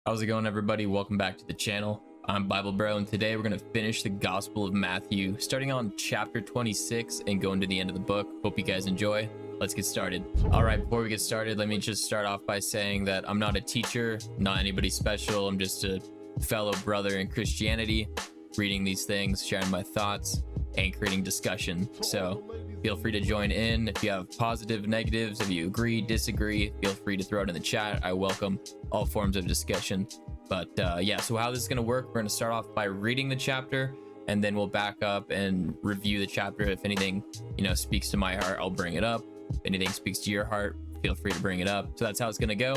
How's it going, everybody? Welcome back to the channel. I'm BibleBro, and today we're going to finish the Gospel of Matthew, starting on chapter 26 and going to the end of the book. Hope you guys enjoy. Let's get started. All right, before we get started, let me just start off by saying that I'm not a teacher, not anybody special. I'm just a fellow brother in Christianity, reading these things, sharing my thoughts, and creating discussion. So feel free to join in. If you have positive, negatives, if you agree, disagree, feel free to throw it in the chat. I welcome all forms of discussion. But yeah, so how this is going to work, we're going to start off by reading the chapter, and then we'll back up and review the chapter. If anything, speaks to my heart, I'll bring it up. If anything speaks to your heart, feel free to bring it up. So that's how it's going to go.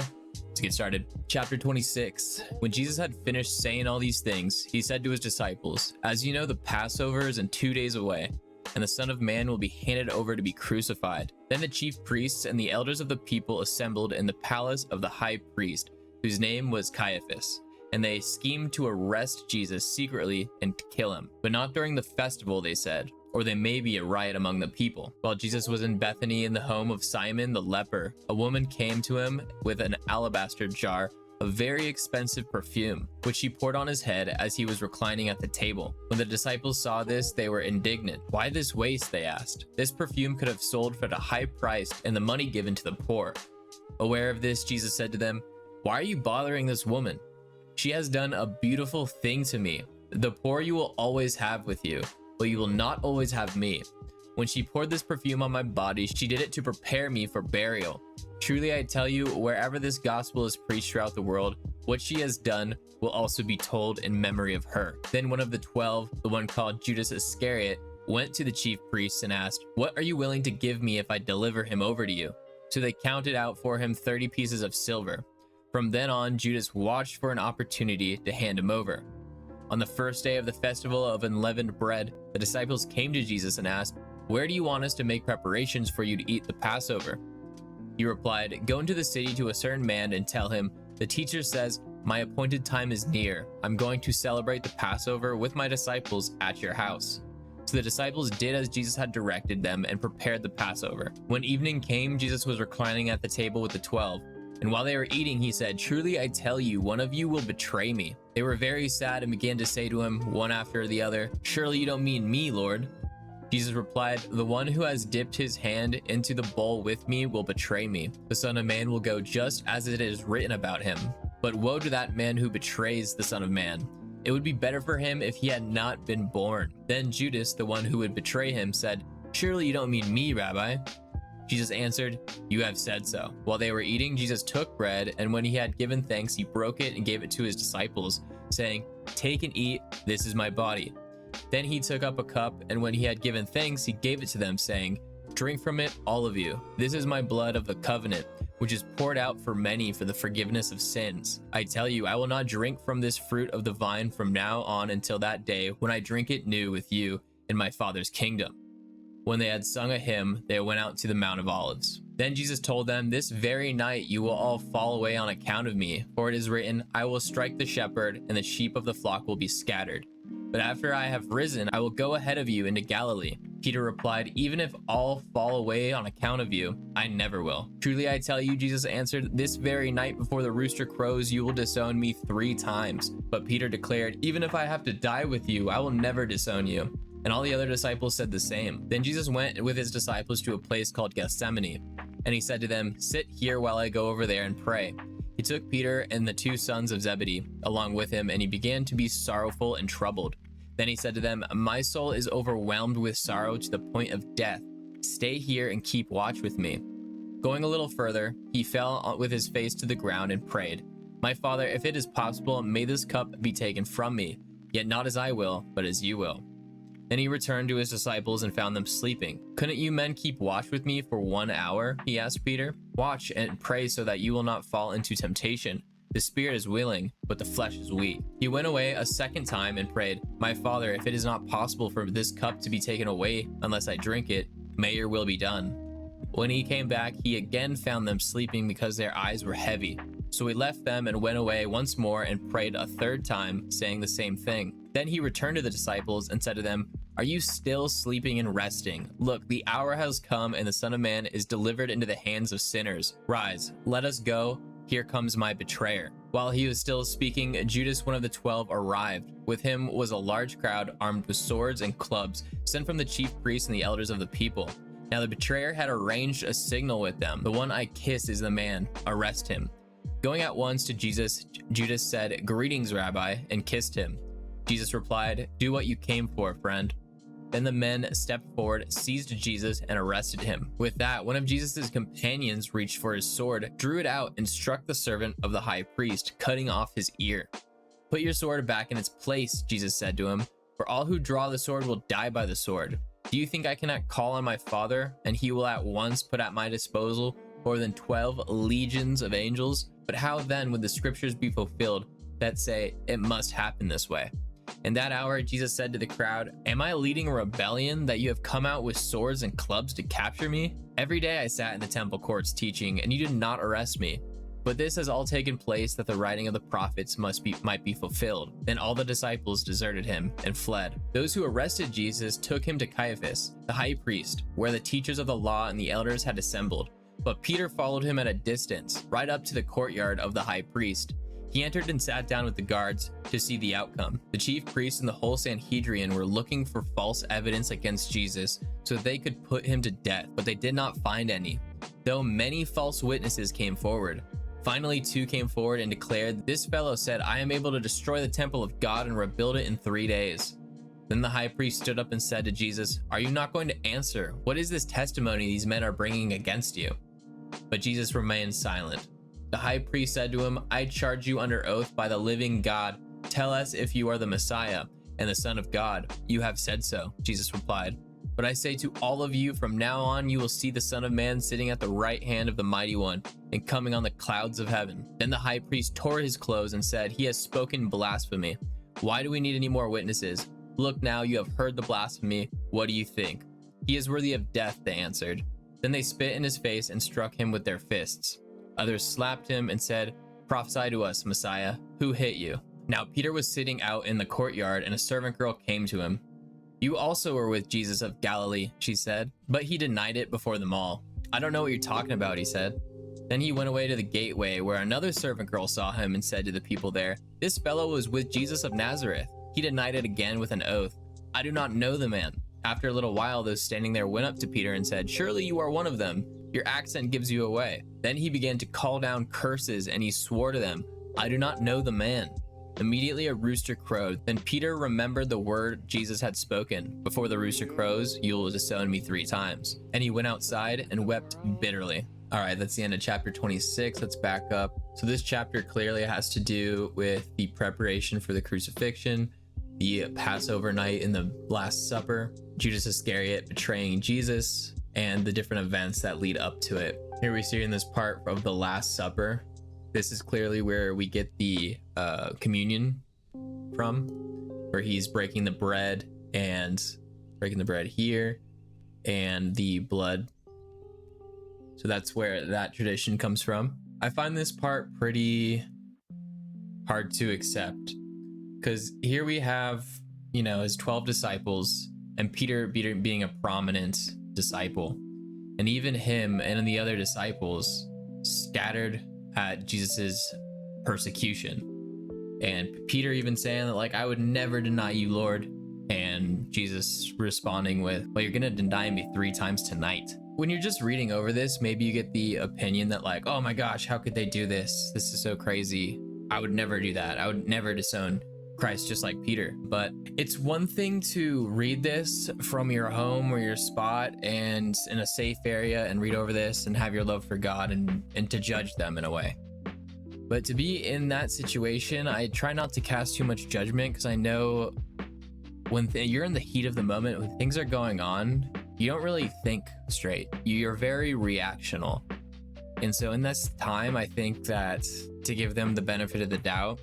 Let's get started. Chapter 26. When Jesus had finished saying all these things, he said to his disciples, "As you know, the Passover is in 2 days away, and the Son of Man will be handed over to be crucified." Then the chief priests and the elders of the people assembled in the palace of the high priest, whose name was Caiaphas, and they schemed to arrest Jesus secretly and to kill him. But not during the festival, they said, or there may be a riot among the people. While Jesus was in Bethany in the home of Simon the leper, a woman came to him with an alabaster jar of very expensive perfume, which she poured on his head as he was reclining at the table. When the disciples saw this, they were indignant. "Why this waste?" they asked. "This perfume could have sold for a high price and the money given to the poor." Aware of this, Jesus said to them, "Why are you bothering this woman? She has done a beautiful thing to me. The poor you will always have with you, but you will not always have me. When she poured this perfume on my body, she did it to prepare me for burial. Truly I tell you, wherever this gospel is preached throughout the world, what she has done will also be told in memory of her." Then one of the 12, the one called Judas Iscariot, went to the chief priests and asked, "What are you willing to give me if I deliver him over to you?" So they counted out for him 30 pieces of silver. From then on, Judas watched for an opportunity to hand him over. On the first day of the festival of unleavened bread, the disciples came to Jesus and asked, "Where do you want us to make preparations for you to eat the Passover?" He replied, "Go into the city to a certain man and tell him, 'The teacher says, my appointed time is near. I'm going to celebrate the Passover with my disciples at your house.'" So the disciples did as Jesus had directed them and prepared the Passover. When evening came, Jesus was reclining at the table with the 12. And while they were eating, he said, "Truly I tell you, one of you will betray me." They were very sad and began to say to him, one after the other, "Surely you don't mean me, Lord." Jesus replied, "The one who has dipped his hand into the bowl with me will betray me. The Son of Man will go just as it is written about him. But woe to that man who betrays the Son of Man. It would be better for him if he had not been born." Then Judas, the one who would betray him, said, "Surely you don't mean me, Rabbi." Jesus answered, "You have said so." While they were eating, Jesus took bread, and when he had given thanks, he broke it and gave it to his disciples, saying, "Take and eat, this is my body." Then he took up a cup, and when he had given thanks, he gave it to them, saying, "Drink from it, all of you. This is my blood of the covenant, which is poured out for many for the forgiveness of sins. I tell you, I will not drink from this fruit of the vine from now on until that day when I drink it new with you in my Father's kingdom." When they had sung a hymn, they went out to the Mount of Olives. Then Jesus told them, "This very night you will all fall away on account of me, for it is written, 'I will strike the shepherd, and the sheep of the flock will be scattered.' But after I have risen, I will go ahead of you into Galilee." Peter replied, "Even if all fall away on account of you, I never will." "Truly I tell you," Jesus answered, "this very night before the rooster crows, you will disown me 3 times. But Peter declared, "Even if I have to die with you, I will never disown you." And all the other disciples said the same. Then Jesus went with his disciples to a place called Gethsemane, and he said to them, "Sit here while I go over there and pray." He took Peter and the 2 sons of Zebedee along with him, and he began to be sorrowful and troubled. Then he said to them, "My soul is overwhelmed with sorrow to the point of death. Stay here and keep watch with me." Going a little further, he fell with his face to the ground and prayed, "My Father, if it is possible, may this cup be taken from me, yet not as I will, but as you will." Then he returned to his disciples and found them sleeping. "Couldn't you men keep watch with me for 1 hour?" he asked Peter. "Watch and pray so that you will not fall into temptation. The spirit is willing, but the flesh is weak." He went away a second time and prayed, "My Father, if it is not possible for this cup to be taken away unless I drink it, may your will be done." When he came back, he again found them sleeping because their eyes were heavy. So he left them and went away once more and prayed a third time, saying the same thing. Then he returned to the disciples and said to them, "Are you still sleeping and resting? Look, the hour has come and the Son of Man is delivered into the hands of sinners. Rise, let us go. Here comes my betrayer." While he was still speaking, Judas, one of the 12, arrived. With him was a large crowd armed with swords and clubs, sent from the chief priests and the elders of the people. Now the betrayer had arranged a signal with them. The one I kiss is the man. Arrest him. Going at once to Jesus, Judas said, "Greetings, Rabbi," and kissed him. Jesus replied, "Do what you came for, friend." Then the men stepped forward, seized Jesus, and arrested him. With that, one of Jesus' companions reached for his sword, drew it out, and struck the servant of the high priest, cutting off his ear. "Put your sword back in its place," Jesus said to him, "for all who draw the sword will die by the sword. Do you think I cannot call on my Father, and he will at once put at my disposal more than 12 legions of angels? But how then would the scriptures be fulfilled that say it must happen this way?" In that hour, Jesus said to the crowd, "Am I leading a rebellion that you have come out with swords and clubs to capture me? Every day I sat in the temple courts teaching, and you did not arrest me. But this has all taken place that the writing of the prophets might be fulfilled." Then all the disciples deserted him and fled. Those who arrested Jesus took him to Caiaphas, the high priest, where the teachers of the law and the elders had assembled. But Peter followed him at a distance, right up to the courtyard of the high priest. He entered and sat down with the guards to see the outcome. The chief priests and the whole Sanhedrin were looking for false evidence against Jesus so they could put him to death, but they did not find any, though many false witnesses came forward. Finally, 2 came forward and declared, "This fellow said, 'I am able to destroy the temple of God and rebuild it in 3 days.'" Then the high priest stood up and said to Jesus, "Are you not going to answer? What is this testimony these men are bringing against you?" But Jesus remained silent. The high priest said to him, "I charge you under oath by the living God. Tell us if you are the Messiah and the Son of God." "You have said so," Jesus replied. "But I say to all of you, from now on you will see the Son of Man sitting at the right hand of the Mighty One and coming on the clouds of heaven." Then the high priest tore his clothes and said, "He has spoken blasphemy. Why do we need any more witnesses? Look now, you have heard the blasphemy. What do you think?" "He is worthy of death," they answered. Then they spit in his face and struck him with their fists. Others slapped him and said, "Prophesy to us, Messiah. Who hit you?" Now Peter was sitting out in the courtyard, and a servant girl came to him. "You also were with Jesus of Galilee," she said. But he denied it before them all. "I don't know what you're talking about," he said. Then he went away to the gateway, where another servant girl saw him and said to the people there, "This fellow was with Jesus of Nazareth." He denied it again with an oath, "I do not know the man." After a little while, those standing there went up to Peter and said, "Surely you are one of them. Your accent gives you away." Then he began to call down curses, and he swore to them, "I do not know the man." Immediately a rooster crowed. Then Peter remembered the word Jesus had spoken, "Before the rooster crows, you will disown me 3 times." And he went outside and wept bitterly. All right, that's the end of chapter 26. Let's back up. So this chapter clearly has to do with the preparation for the crucifixion, the Passover night in the Last Supper, Judas Iscariot betraying Jesus, and the different events that lead up to it. Here we see in this part of the Last Supper, this is clearly where we get the communion from, where he's breaking the bread here and the blood. So that's where that tradition comes from. I find this part pretty hard to accept, because here we have, his 12 disciples and Peter being a prominent disciple, and even him and the other disciples scattered at Jesus's persecution. And Peter even saying that, like, "I would never deny you, Lord." And Jesus responding with, "Well, you're going to deny me 3 times tonight." When you're just reading over this, maybe you get the opinion that, like, "Oh my gosh, how could they do this? This is so crazy. I would never do that. I would never disown Christ just like Peter." But it's one thing to read this from your home or your spot and in a safe area and read over this and have your love for God and to judge them in a way. But to be in that situation, I try not to cast too much judgment, because I know when you're in the heat of the moment, when things are going on, you don't really think straight. You're very reactional. And so in this time, I think that to give them the benefit of the doubt,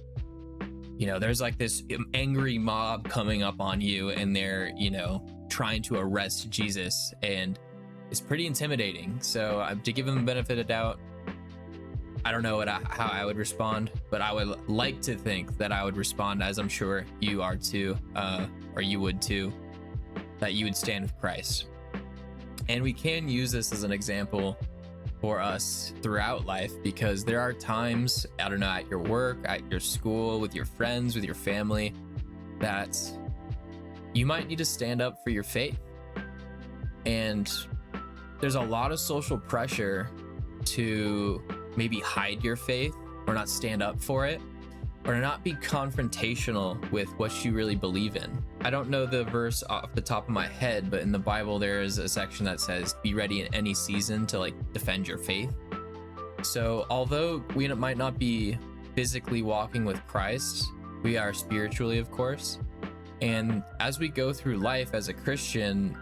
there's like this angry mob coming up on you, and they're, trying to arrest Jesus, and it's pretty intimidating. So to give them the benefit of doubt, I don't know how I would respond, but I would like to think that I would respond as I'm sure you are too, or you would too, that you would stand with Christ. And we can use this as an example for us throughout life, because there are times, I don't know, at your work, at your school, with your friends, with your family, that you might need to stand up for your faith. And there's a lot of social pressure to maybe hide your faith or not stand up for it, or not be confrontational with what you really believe in. I don't know the verse off the top of my head, but in the Bible there is a section that says, be ready in any season to like defend your faith. So although we might not be physically walking with Christ, we are spiritually, of course. And as we go through life as a Christian,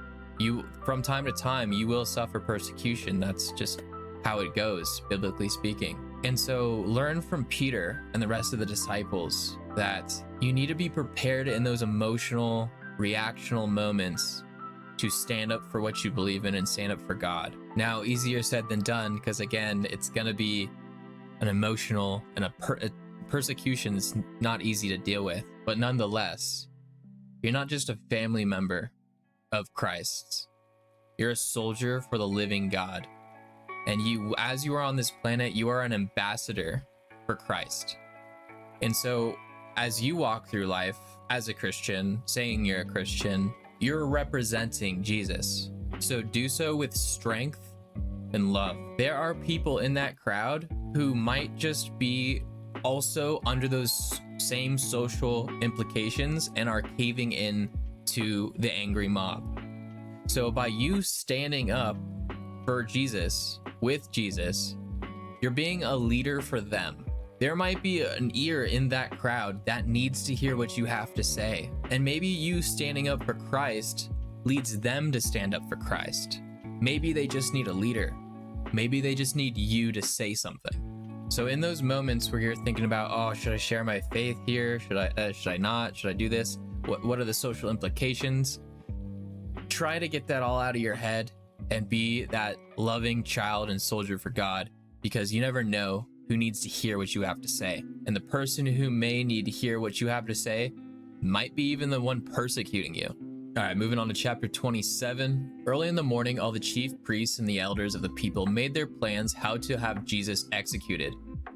from time to time, you will suffer persecution. That's just how it goes, biblically speaking. And so learn from Peter and the rest of the disciples that you need to be prepared in those emotional, reactional moments to stand up for what you believe in and stand up for God. Now, easier said than done, because again, it's going to be an emotional and a persecution is not easy to deal with. But nonetheless, you're not just a family member of Christ's. You're a soldier for the living God. And you, as you are on this planet, you are an ambassador for Christ. And so as you walk through life as a Christian, saying you're a Christian, you're representing Jesus. So do so with strength and love. There are people in that crowd who might just be also under those same social implications and are caving in to the angry mob. So by you standing up for Jesus, with Jesus, you're being a leader for them. There might be an ear in that crowd that needs to hear what you have to say. And maybe you standing up for Christ leads them to stand up for Christ. Maybe they just need a leader. Maybe they just need you to say something. So in those moments where you're thinking about, oh, should I share my faith here? Should I not? Should I do this? What are the social implications? Try to get that all out of your head and be that loving child and soldier for God, because you never know who needs to hear what you have to say. And the person who may need to hear what you have to say might be even the one persecuting you. All right, moving on to chapter 27. Early in the morning, all the chief priests and the elders of the people made their plans how to have Jesus executed.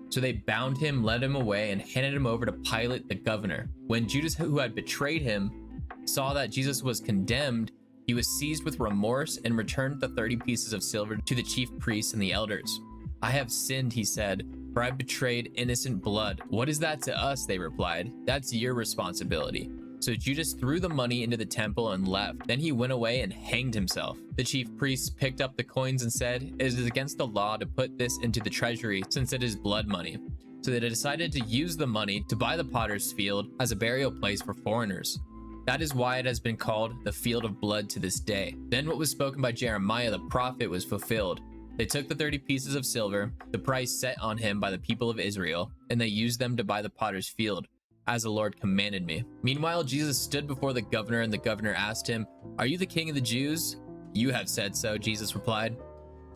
So they bound him, led him away, and handed him over to Pilate the governor. When Judas, who had betrayed him, saw that Jesus was condemned, he was seized with remorse and returned the 30 pieces of silver to the chief priests and the elders. I have sinned, he said, for I betrayed innocent blood. What is that to us? They replied. That's your responsibility. So Judas threw the money into the temple and left. Then he went away and hanged himself. The chief priests picked up the coins and said, it is against the law to put this into the treasury, since it is blood money. So they decided to use the money to buy the potter's field as a burial place for foreigners. That is why it has been called the field of blood to this day. Then what was spoken by Jeremiah the prophet was fulfilled. They took the 30 pieces of silver, the price set on him by the people of Israel, and they used them to buy the potter's field, as the Lord commanded me. Meanwhile, Jesus stood before the governor, and the governor asked him, Are you the king of the Jews? You have said so, Jesus replied.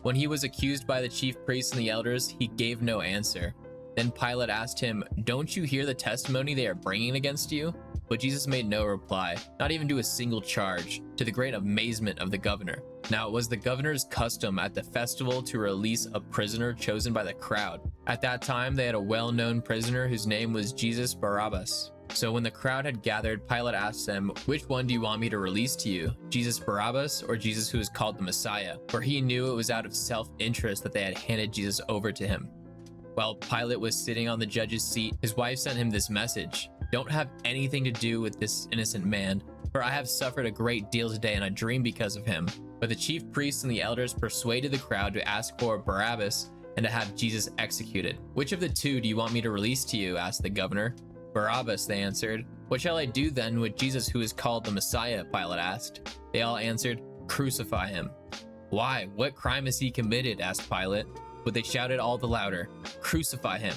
When he was accused by the chief priests and the elders, he gave no answer. Then Pilate asked him, Don't you hear the testimony they are bringing against you? But Jesus made no reply, not even to a single charge, to the great amazement of the governor. Now it was the governor's custom at the festival to release a prisoner chosen by the crowd. At that time, they had a well-known prisoner whose name was Jesus Barabbas. So when the crowd had gathered, Pilate asked them, Which one do you want me to release to you, Jesus Barabbas or Jesus who is called the Messiah? For he knew it was out of self-interest that they had handed Jesus over to him. While Pilate was sitting on the judge's seat, his wife sent him this message. Don't have anything to do with this innocent man, for I have suffered a great deal today in a dream because of him. But the chief priests and the elders persuaded the crowd to ask for Barabbas and to have Jesus executed. Which of the two do you want me to release to you? Asked the governor. Barabbas, they answered. What shall I do then with Jesus who is called the Messiah? Pilate asked. They all answered, Crucify him. Why? What crime has he committed? Asked Pilate. But they shouted all the louder, Crucify him.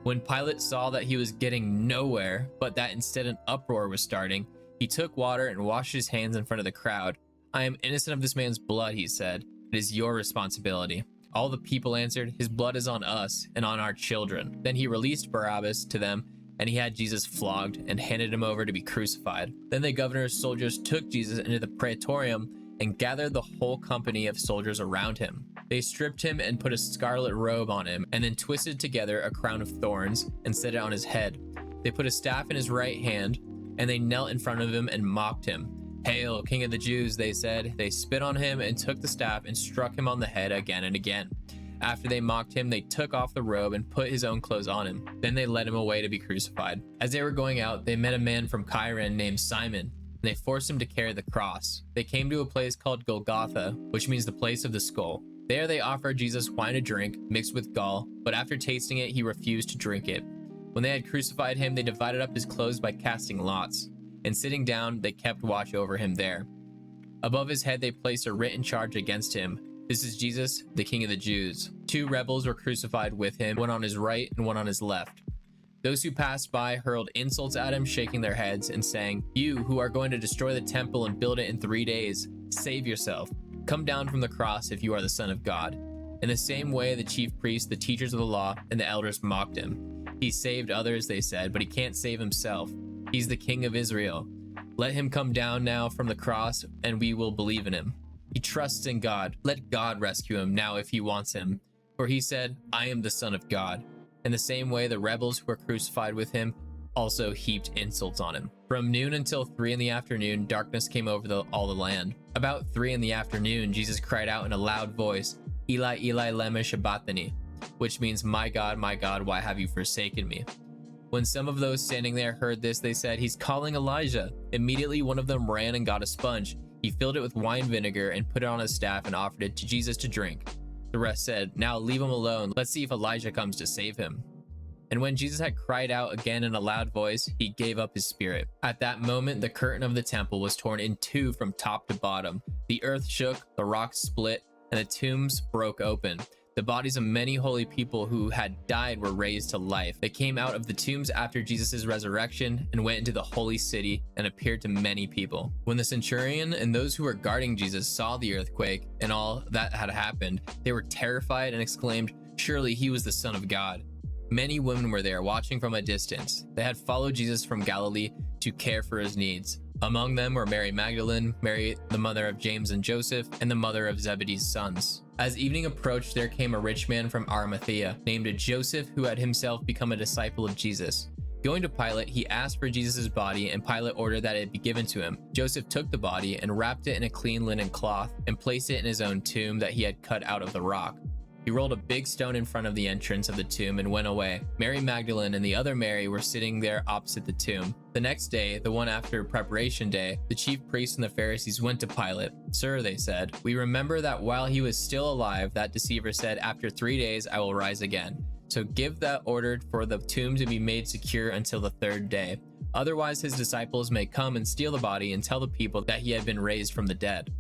When Pilate saw that he was getting nowhere, but that instead an uproar was starting, he took water and washed his hands in front of the crowd. I am innocent of this man's blood, he said. It is your responsibility. All the people answered, His blood is on us and on our children. Then he released Barabbas to them, and he had Jesus flogged and handed him over to be crucified. Then the governor's soldiers took Jesus into the praetorium and gathered the whole company of soldiers around him. They stripped him and put a scarlet robe on him, and then twisted together a crown of thorns and set it on his head. They put a staff in his right hand, and they knelt in front of him and mocked him. "Hail, King of the Jews," they said. They spit on him and took the staff and struck him on the head again and again. After they mocked him, they took off the robe and put his own clothes on him. Then they led him away to be crucified. As they were going out, they met a man from Cyrene named Simon, and they forced him to carry the cross. They came to a place called Golgotha, which means the place of the skull. There they offered Jesus wine to drink, mixed with gall, but after tasting it, he refused to drink it. When they had crucified him, they divided up his clothes by casting lots, and sitting down, they kept watch over him there. Above his head, they placed a written charge against him. "This is Jesus, the King of the Jews." 2 rebels were crucified with him, one on his right and one on his left. Those who passed by hurled insults at him, shaking their heads and saying, "You who are going to destroy the temple and build it in 3 days, save yourself. Come down from the cross if you are the Son of God." In the same way, the chief priests, the teachers of the law, and the elders mocked him. "He saved others," they said, "but he can't save himself. He's the King of Israel. Let him come down now from the cross, and we will believe in him. He trusts in God. Let God rescue him now if he wants him. For he said, 'I am the Son of God.'" In the same way, the rebels who were crucified with him also heaped insults on him. From noon until 3 in the afternoon, darkness came over all the land. About 3 in the afternoon, Jesus cried out in a loud voice, "Eli, Eli, lema sabachthani," which means, my God, why have you forsaken me?" When some of those standing there heard this, they said, "He's calling Elijah." Immediately one of them ran and got a sponge. He filled it with wine vinegar and put it on his staff and offered it to Jesus to drink. The rest said, "Now leave him alone. Let's see if Elijah comes to save him." And when Jesus had cried out again in a loud voice, he gave up his spirit. At that moment, the curtain of the temple was torn in 2 from top to bottom. The earth shook, the rocks split, and the tombs broke open. The bodies of many holy people who had died were raised to life. They came out of the tombs after Jesus' resurrection and went into the holy city and appeared to many people. When the centurion and those who were guarding Jesus saw the earthquake and all that had happened, they were terrified and exclaimed, "Surely he was the Son of God." Many women were there watching from a distance. They had followed Jesus from Galilee to care for his needs. Among them were Mary Magdalene, Mary, the mother of James and Joseph, and the mother of Zebedee's sons. As evening approached, there came a rich man from Arimathea, named Joseph, who had himself become a disciple of Jesus. Going to Pilate, he asked for Jesus' body, and Pilate ordered that it be given to him. Joseph took the body and wrapped it in a clean linen cloth and placed it in his own tomb that he had cut out of the rock. He rolled a big stone in front of the entrance of the tomb and went away. Mary Magdalene and the other Mary were sitting there opposite the tomb. The next day, the one after Preparation Day, the chief priests and the Pharisees went to Pilate. "Sir," they said, "we remember that while he was still alive, that deceiver said, 'After 3 days I will rise again.' So give that order for the tomb to be made secure until the 3rd day. Otherwise his disciples may come and steal the body and tell the people that he had been raised from the dead.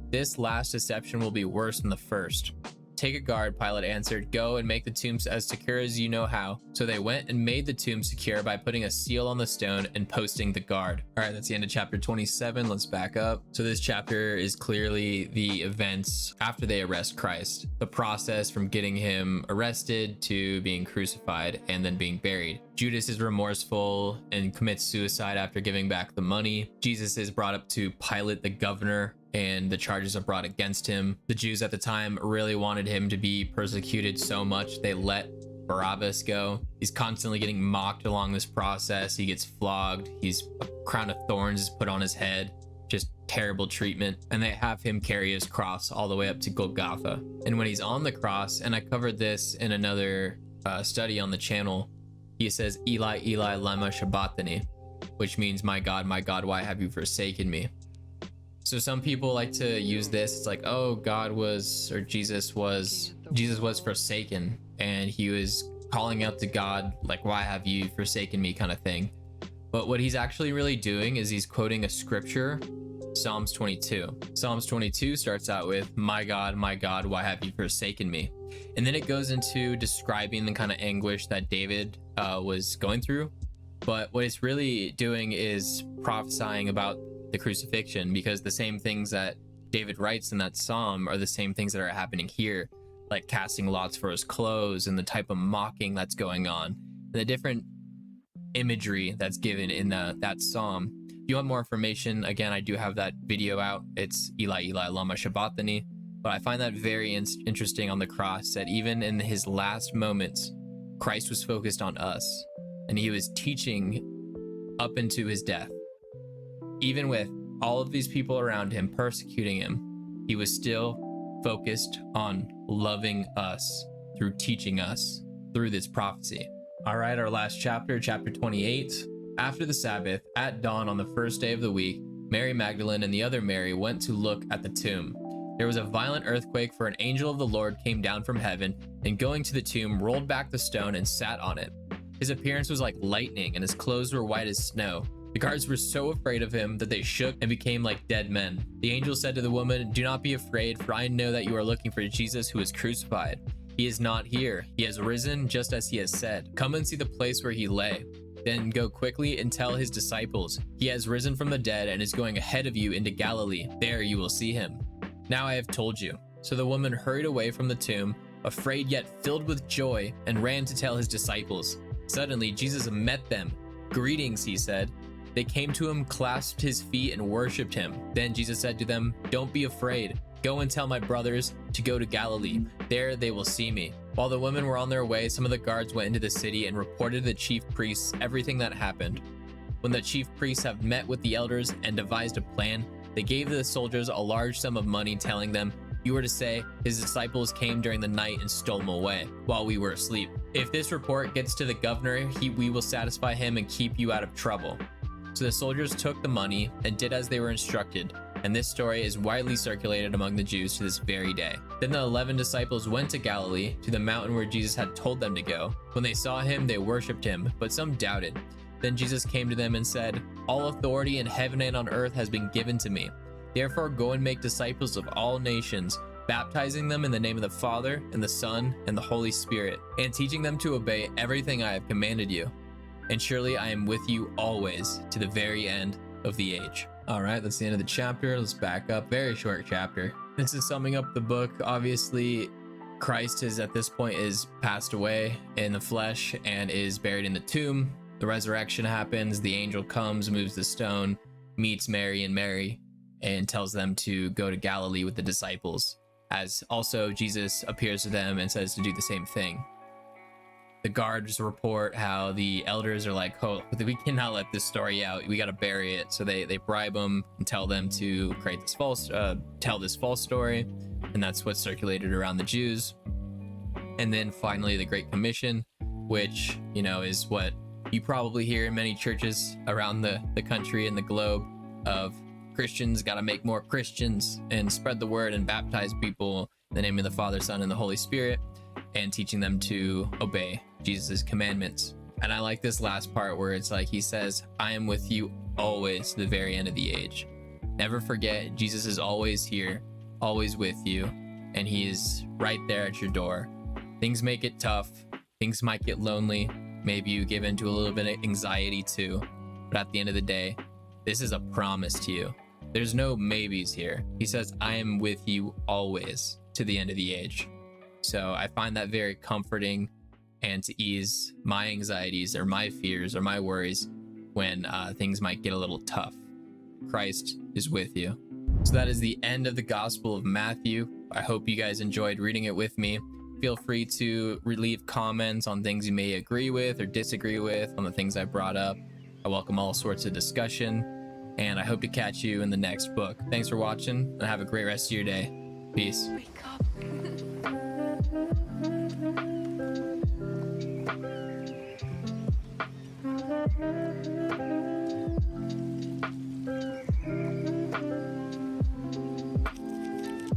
This last deception will be worse than the first." "Take a guard," Pilate answered. "Go and make the tombs as secure as you know how." So they went and made the tomb secure by putting a seal on the stone and posting the guard. All right, that's the end of chapter 27. Let's back up. So this chapter is clearly the events after they arrest Christ, the process from getting him arrested to being crucified and then being buried. Judas is remorseful and commits suicide after giving back the money. Jesus is brought up to Pilate, the governor, and the charges are brought against him. The Jews at the time really wanted him to be persecuted so much they let Barabbas go. He's constantly getting mocked along this process. He gets flogged. A crown of thorns is put on his head. Just terrible treatment. And they have him carry his cross all the way up to Golgotha. And when he's on the cross, and I covered this in another study on the channel, he says, "Eli, Eli, lema sabachthani," which means, my God, why have you forsaken me?" So some people like to use this. It's like, oh, Jesus was forsaken, and he was calling out to God, like, why have you forsaken me, kind of thing. But what he's actually really doing is he's quoting a scripture, Psalms 22. Psalms 22 starts out with, my God, why have you forsaken me?" And then it goes into describing the kind of anguish that David was going through. But what it's really doing is prophesying about the crucifixion, because the same things that David writes in that psalm are the same things that are happening here, like casting lots for his clothes and the type of mocking that's going on, and the different imagery that's given in that psalm. If you want more information, again, I do have that video out. It's Eli, Eli, lema sabachthani. But I find that very interesting on the cross, that even in his last moments, Christ was focused on us, and he was teaching up into his death. Even with all of these people around him persecuting him, he was still focused on loving us through teaching us through this prophecy. All right, our last chapter, chapter 28. After the Sabbath, at dawn on the first day of the week, Mary Magdalene and the other Mary went to look at the tomb. There was a violent earthquake, for an angel of the Lord came down from heaven, and going to the tomb, rolled back the stone and sat on it. His appearance was like lightning, and his clothes were white as snow. The guards were so afraid of him that they shook and became like dead men. The angel said to the woman, "Do not be afraid, for I know that you are looking for Jesus who was crucified. He is not here. He has risen just as he has said. Come and see the place where he lay. Then go quickly and tell his disciples, he has risen from the dead and is going ahead of you into Galilee. There you will see him. Now I have told you." So the woman hurried away from the tomb, afraid yet filled with joy, and ran to tell his disciples. Suddenly Jesus met them. "Greetings," he said. They came to him, clasped his feet, and worshipped him. Then Jesus said to them, "Don't be afraid. Go and tell my brothers to go to Galilee. There they will see me." While the women were on their way, some of the guards went into the city and reported to the chief priests everything that happened. When the chief priests have met with the elders and devised a plan, they gave the soldiers a large sum of money, telling them, "You were to say, his disciples came during the night and stole him away while we were asleep. If this report gets to the governor, we will satisfy him and keep you out of trouble." So the soldiers took the money and did as they were instructed, and this story is widely circulated among the Jews to this very day. Then the 11 disciples went to Galilee, to the mountain where Jesus had told them to go. When they saw him, they worshipped him, but some doubted. Then Jesus came to them and said, "All authority in heaven and on earth has been given to me. Therefore go and make disciples of all nations, baptizing them in the name of the Father and the Son and the Holy Spirit, and teaching them to obey everything I have commanded you. And surely I am with you always to the very end of the age." All right, that's the end of the chapter. Let's back up. Very short chapter. This is summing up the book. Obviously, Christ is at this point is passed away in the flesh and is buried in the tomb. The resurrection happens. The angel comes, moves the stone, meets Mary and tells them to go to Galilee with the disciples, as also Jesus appears to them and says to do the same thing. The guards report how the elders are like, "Oh, we cannot let this story out. We got to bury it." So they bribe them and tell them to create this tell this false story, and that's what's circulated around the Jews. And then finally, the Great Commission, which is what you probably hear in many churches around the country and the globe, of Christians got to make more Christians and spread the word and baptize people in the name of the Father, Son, and the Holy Spirit, and teaching them to obey Jesus' commandments. And I like this last part where it's like he says, "I am with you always to the very end of the age." Never forget, Jesus is always here, always with you, and he is right there at your door. Things may get tough, things might get lonely, maybe you give into a little bit of anxiety too, but at the end of the day, this is a promise to you. There's no maybes here. He says, "I am with you always to the end of the age." So I find that very comforting, and to ease my anxieties or my fears or my worries when things might get a little tough. Christ is with you. So that is the end of the Gospel of Matthew. I hope you guys enjoyed reading it with me. Feel free to leave comments on things you may agree with or disagree with on the things I brought up. I welcome all sorts of discussion, and I hope to catch you in the next book. Thanks for watching, and have a great rest of your day. Peace. Wake up.